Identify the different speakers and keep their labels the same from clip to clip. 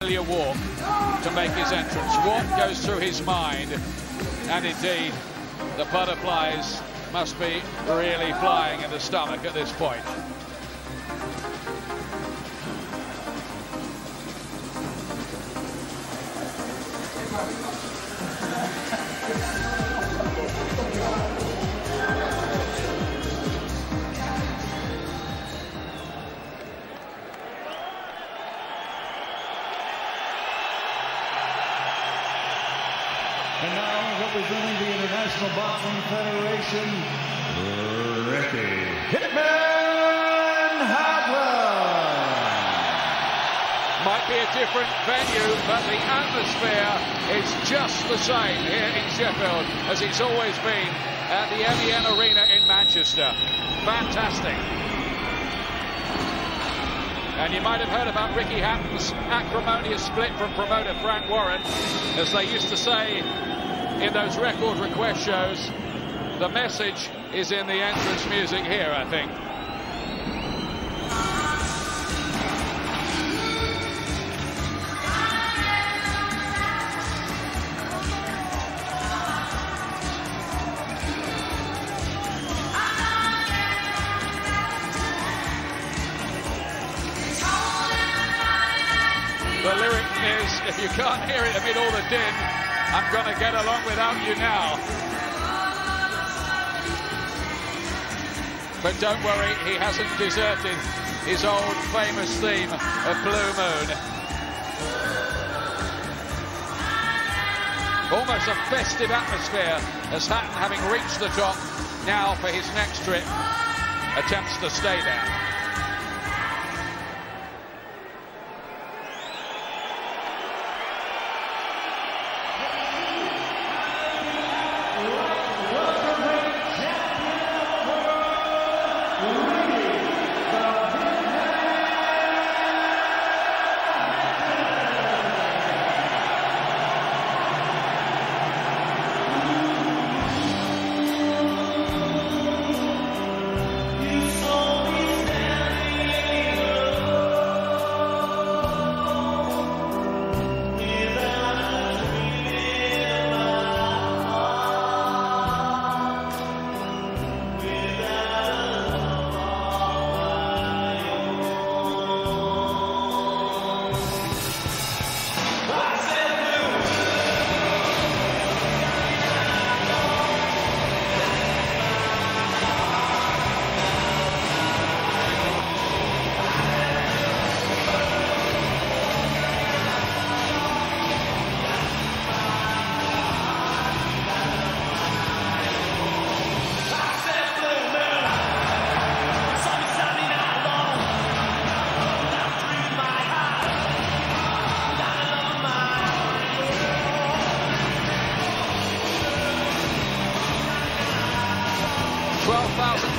Speaker 1: walk to make his entrance. What goes through his mind? And indeed, the butterflies must be really flying in the stomach at this point.
Speaker 2: And now, representing the International Boxing Federation, Ricky Hitman Hatton.
Speaker 1: Might be a different venue, but the atmosphere is just the same here in Sheffield as it's always been at the MEN Arena in Manchester. Fantastic. And you might have heard about Ricky Hatton's acrimonious split from promoter Frank Warren. As they used to say in those record request shows, the message is in the entrance music here, I think. The lyric is, if you can't hear it amid all the din, I'm going to get along without you now. But don't worry, he hasn't deserted his old famous theme of Blue Moon. Almost a festive atmosphere as Hatton, having reached the top, now for his next trip, attempts to stay there.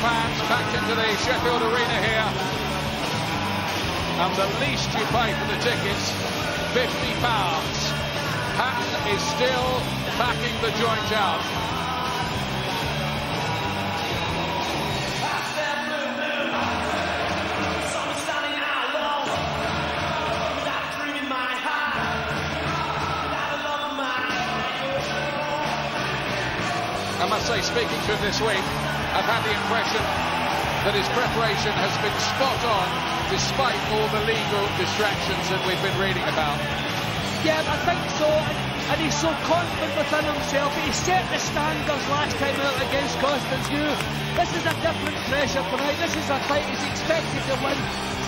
Speaker 1: Fans packed into the Sheffield Arena here, and the least you pay for the tickets, £50. Hatton is still packing the joint out. I must say, speaking to him this week, I've had the impression that his preparation has been spot on, despite all the legal distractions that we've been reading about.
Speaker 3: Yeah, I think so, and he's so confident within himself. He set the standards last time out against Constance Yu. This is a different pressure tonight. This is a fight he's expected to win,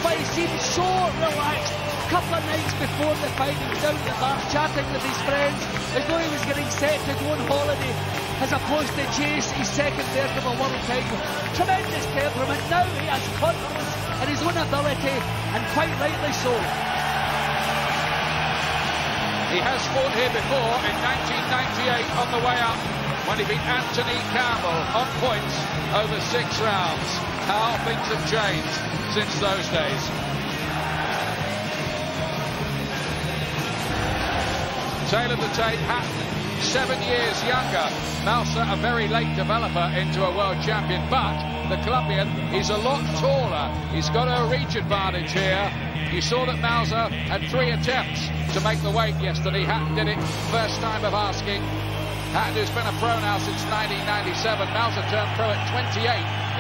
Speaker 3: but he seems so relaxed. A couple of nights before the fight, he was down at the bar chatting with his friends, as though he was getting set to go on holiday, as opposed to chase his second verdict of a world title. Tremendous temperament. Now he has confidence in his own ability, and quite rightly so.
Speaker 1: He has fought here before in 1998 on the way up, when he beat Anthony Campbell on points over 6 rounds. How things have changed since those days. Tail of the tape, Hatton 7 years younger. Maussa, a very late developer into a world champion, but the Colombian. He's a lot taller. He's got a reach advantage here. You saw that Maussa had 3 attempts to make the weight yesterday. Hatton did it first time of asking. Hatton, who's been a pro now since 1997. Maussa turned pro at 28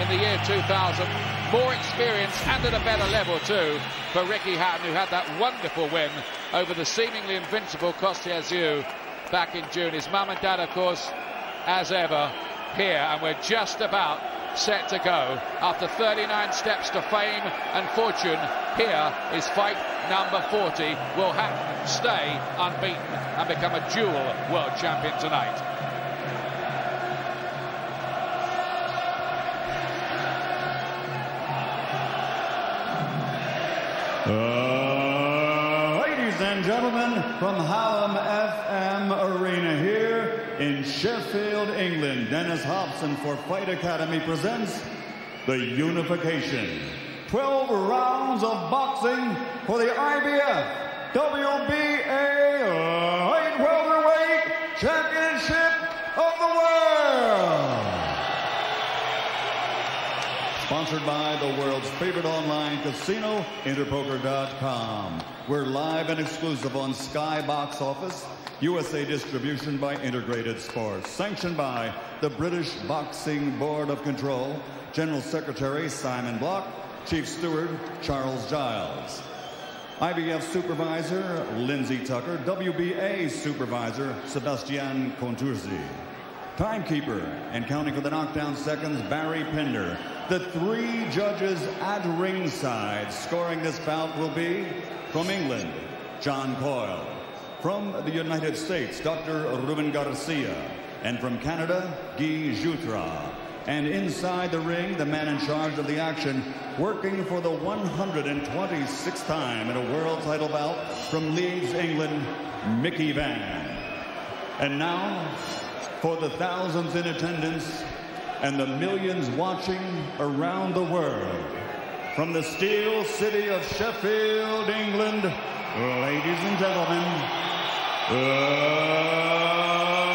Speaker 1: in the year 2000. More experience and at a better level too for Ricky Hatton, who had that wonderful win over the seemingly invincible Costa Azul back in June. His mum and dad, of course, as ever, here, and we're just about set to go. After 39 steps to fame and fortune, here is fight number 40. Will Hatton stay unbeaten and become a dual world champion tonight?
Speaker 2: Ladies and gentlemen, from Hallam FM Arena here in Sheffield, England, Dennis Hobson for Fight Academy presents the Unification. 12 rounds of boxing for the IBF WBA Light Welterweight Championship of the World. Sponsored by the world's favorite online casino, Interpoker.com. We're live and exclusive on Sky Box Office. USA distribution by Integrated Sports. Sanctioned by the British Boxing Board of Control. General Secretary Simon Block. Chief Steward Charles Giles. IBF Supervisor Lindsay Tucker. WBA Supervisor Sebastian Contursi. Timekeeper and counting for the knockdown seconds, Barry Pinder. The 3 judges at ringside scoring this bout will be from England, John Coyle. From the United States, Dr. Ruben Garcia. And from Canada, Guy Jutra. And inside the ring, the man in charge of the action, working for the 126th time in a world title bout from Leeds, England, Mickey Vann. And now, for the thousands in attendance and the millions watching around the world, from the Steel City of Sheffield, England, ladies and gentlemen,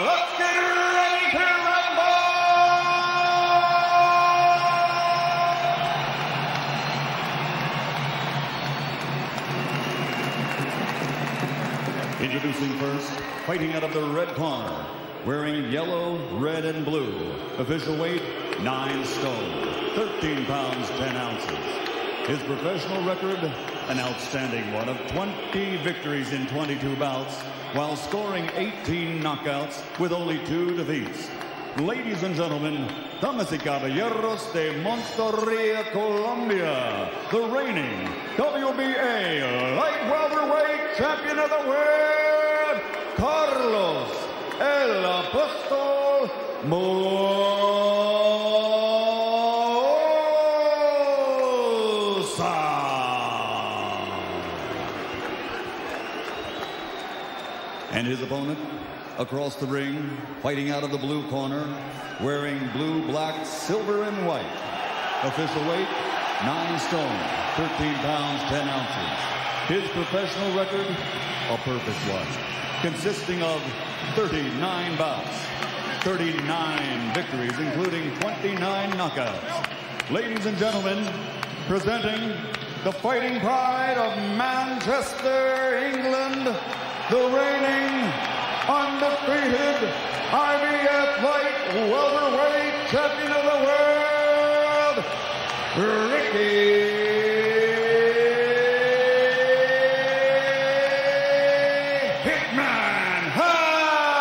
Speaker 2: let's get ready to rumble! Introducing first, fighting out of the red corner, wearing yellow, red, and blue. Official weight, 9 stone, 13 pounds, 10 ounces. His professional record, an outstanding one of 20 victories in 22 bouts, while scoring 18 knockouts with only 2 defeats. Ladies and gentlemen, damas y caballeros de Monteria, Colombia, the reigning WBA Light Welterweight Champion of the World, Carlos El Apostol Maussa. And his opponent across the ring, fighting out of the blue corner, wearing blue, black, silver, and white. Official weight, 9 stone, 13 pounds, 10 ounces. His professional record, a perfect one, consisting of 39 bouts, 39 victories, including 29 knockouts. Ladies and gentlemen, presenting the fighting pride of Manchester, England, the reigning, undefeated IBF Light Welterweight Champion of the World, Ricky Hitman Hatton.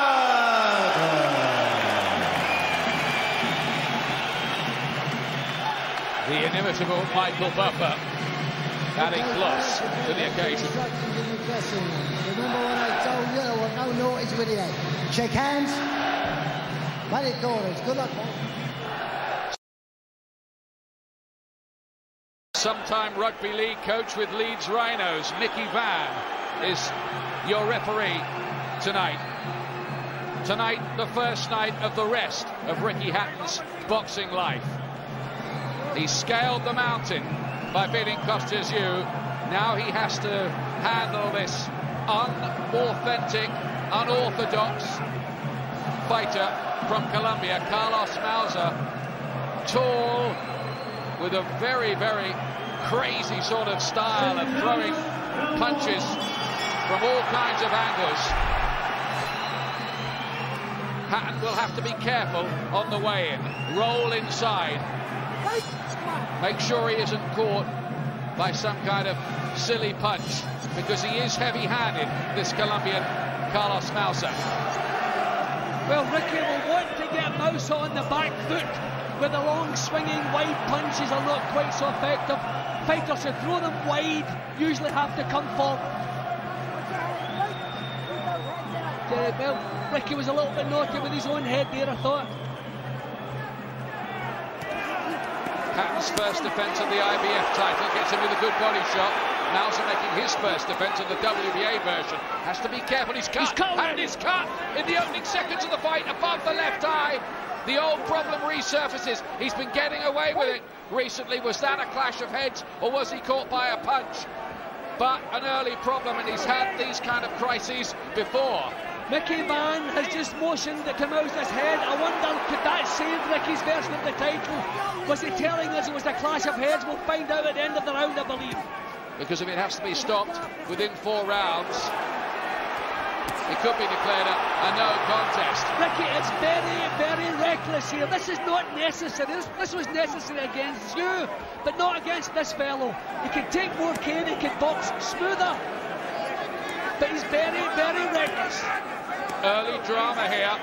Speaker 1: The inimitable Michael Buffer adding gloss to the occasion.
Speaker 4: Remember when I told you there was no notice with you? Shake hands. Very good. Good luck, boys.
Speaker 1: Sometime rugby league coach with Leeds Rhinos, Mickey Vann, is your referee tonight. Tonight, the first night of the rest of Ricky Hatton's boxing life. He scaled the mountain by beating Costa Azul. Now he has to handle this unauthentic, unorthodox fighter from Colombia, Carlos Maussa. Tall, with a very, very crazy sort of style of throwing punches from all kinds of angles. Hatton will have to be careful on the way in. Roll inside. Make sure he isn't caught by some kind of silly punch, because he is heavy-handed, this Colombian Carlos Maussa.
Speaker 3: Well, Ricky will want to get Maussa on the back foot, where the long swinging wide punches are not quite so effective. Fighters who throw them wide usually have to come forward. Well, Ricky was a little bit naughty with his own head there, I thought.
Speaker 1: Hatton's first defence of the IBF title gets him with a good body shot. Maussa making his first defence of the WBA version. Has to be careful, he's cut. Hatton is cut in the opening seconds of the fight above the left eye. The old problem resurfaces. He's been getting away with it recently. Was that a clash of heads, or was he caught by a punch? But an early problem, and he's had these kind of crises before.
Speaker 3: Mickey Van has just motioned to Maussa's head. I wonder, could that save Ricky's version of the title? Was he telling us it was a clash of heads? We'll find out at the end of the round, I believe.
Speaker 1: Because if it has to be stopped within 4 rounds, it could be declared a no contest.
Speaker 3: Ricky, it's very, very reckless here. This is not necessary. This was necessary against you, but not against this fellow. He can take more cane, he can box smoother, but he's very, very reckless.
Speaker 1: Early drama here.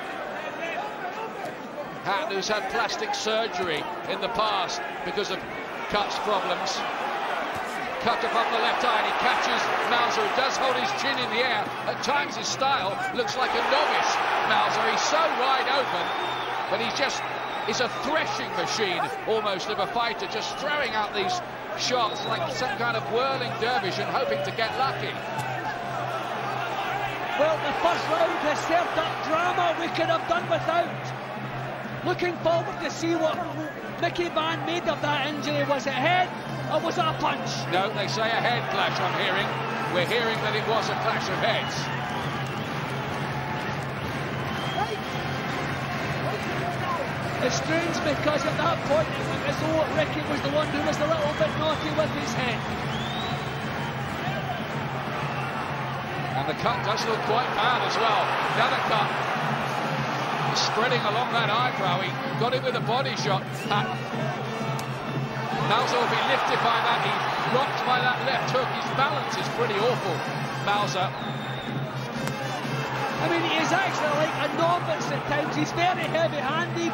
Speaker 1: Hatton, who's had plastic surgery in the past because of cuts problems. Cut above the left eye, and he catches Maussa, who does hold his chin in the air. At times his style looks like a novice Maussa. He's so wide open, but he's a threshing machine almost of a fighter, just throwing out these shots like some kind of whirling dervish and hoping to get lucky.
Speaker 3: Well, the first round has served up drama we could have done without. Looking forward to see what Mickey Van made of that injury. Was it head or was it a punch?
Speaker 1: No, they say a head clash, I'm hearing. We're hearing that it was a clash of heads.
Speaker 3: It's strange because at that point it looked as though Ricky was the one who was a little bit naughty with his head.
Speaker 1: And the cut does look quite bad as well. Another cut. Spreading along that eyebrow. He got it with a body shot. Maussa will be lifted by that. He's rocked by that left hook. His balance is pretty awful, Maussa.
Speaker 3: I mean, he is actually like a novice at times. He's very heavy-handed.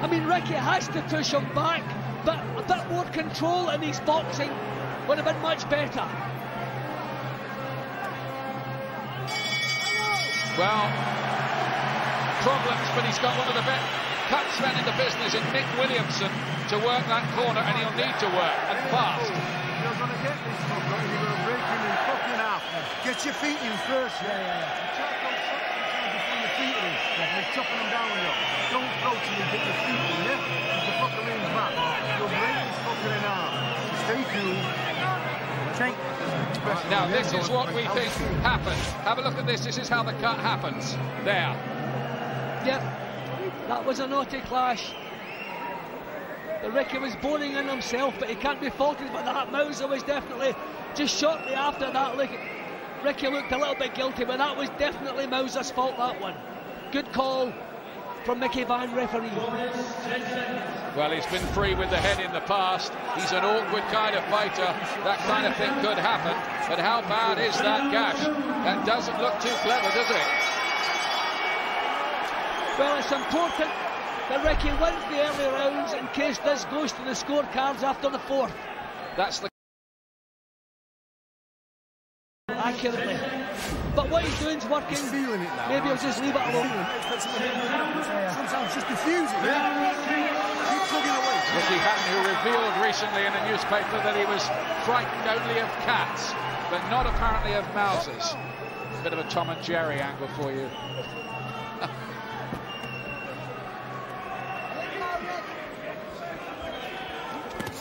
Speaker 3: I mean, Ricky has to push him back, but a bit more control in his boxing would have been much better.
Speaker 1: Well, problems, but he's got one of the best cutsmen in the business in Nick Williamson to work that corner, and he'll need to work, and fast.
Speaker 5: You're going to get this fucker, and you're going to break him in fucking half. Get your feet in first, yeah. Before your feet in, you're chopping them down, Don't throw till you get your feet in, yeah? If the fucker leans back, you'll break this fucker in half. Stay cool. Okay.
Speaker 1: Now, this is what we think happened. Have a look at this. This is how the cut happens. There.
Speaker 3: Yep, that was a naughty clash. The Ricky was boring in himself, but he can't be faulted for that. Maussa was definitely, just shortly after that, Ricky looked a little bit guilty, but that was definitely Maussa's fault, that one. Good call from Mickey Van, referee.
Speaker 1: Well, he's been free with the head in the past. He's an awkward kind of fighter. That kind of thing could happen. But how bad is that gash? That doesn't look too clever, does it?
Speaker 3: Well, it's important that Ricky wins the early rounds in case this goes to the scorecards after the 4th.
Speaker 1: That's the...
Speaker 3: Accurately. But what he's doing is working.
Speaker 5: He's feeling it now.
Speaker 3: Maybe he'll just leave it alone.
Speaker 5: Sometimes just diffuse it. Keep plugging away.
Speaker 1: Ricky Hatton, who revealed recently in the newspaper that he was frightened only of cats, but not apparently of Mausers. Bit of a Tom and Jerry angle for you.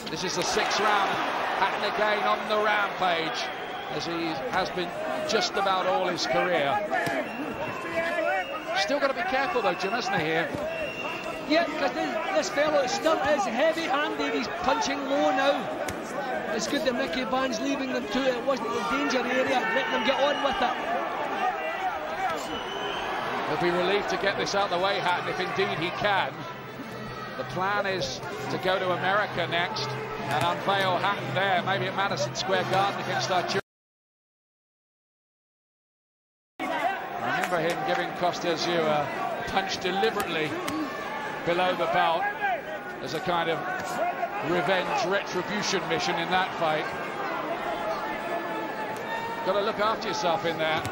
Speaker 1: This is the 6th round. Hatton again on the rampage, as he has been just about all his career. Still got to be careful though, Jim, hasn't he, here?
Speaker 3: Yeah, because this fellow still is heavy-handed. He's punching low now. It's good that Ricky Van's leaving them to it. It wasn't the danger area. Let them get on with it.
Speaker 1: He'll be relieved to get this out of the way, Hatton, if indeed he can. The plan is to go to America next and unveil Hatton there, maybe at Madison Square Garden against Arturo. Remember him giving Costas a punch deliberately below the belt as a kind of revenge, retribution mission in that fight. Got to look after yourself in there.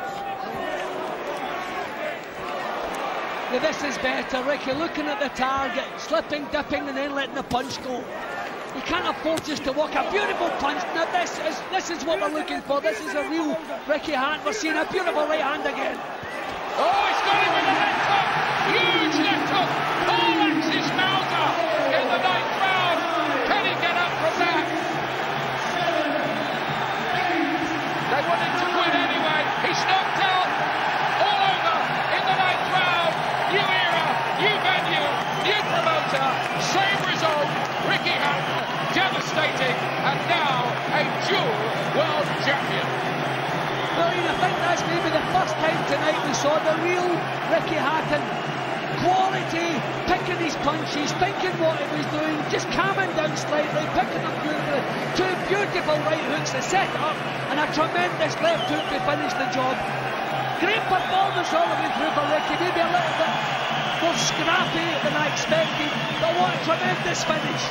Speaker 3: Now this is better, Ricky, looking at the target, slipping, dipping, and then letting the punch go. You can't afford just to walk. A beautiful punch. Now this is what we're looking for. This is a real Ricky Hatton. We're seeing a beautiful right hand again.
Speaker 1: Oh, he's got him with a left hook. Huge left hook. Alexis Maussa in the 9th round. Can he get up from that? They want him to win anyway. He's knocked out. All over in the 9th round. New era, new venue, new promoter. Same result. Ricky Hatton, devastating, and now a dual world champion.
Speaker 3: Well, I think that's maybe the first time tonight we saw the real Ricky Hatton. Quality, picking his punches, thinking what he was doing, just calming down slightly, picking up beautifully. Two beautiful right hooks to set up, and a tremendous left hook to finish the job. Great performance all the way through for Ricky, maybe a little bit more scrappy than I expected, but what a tremendous finish.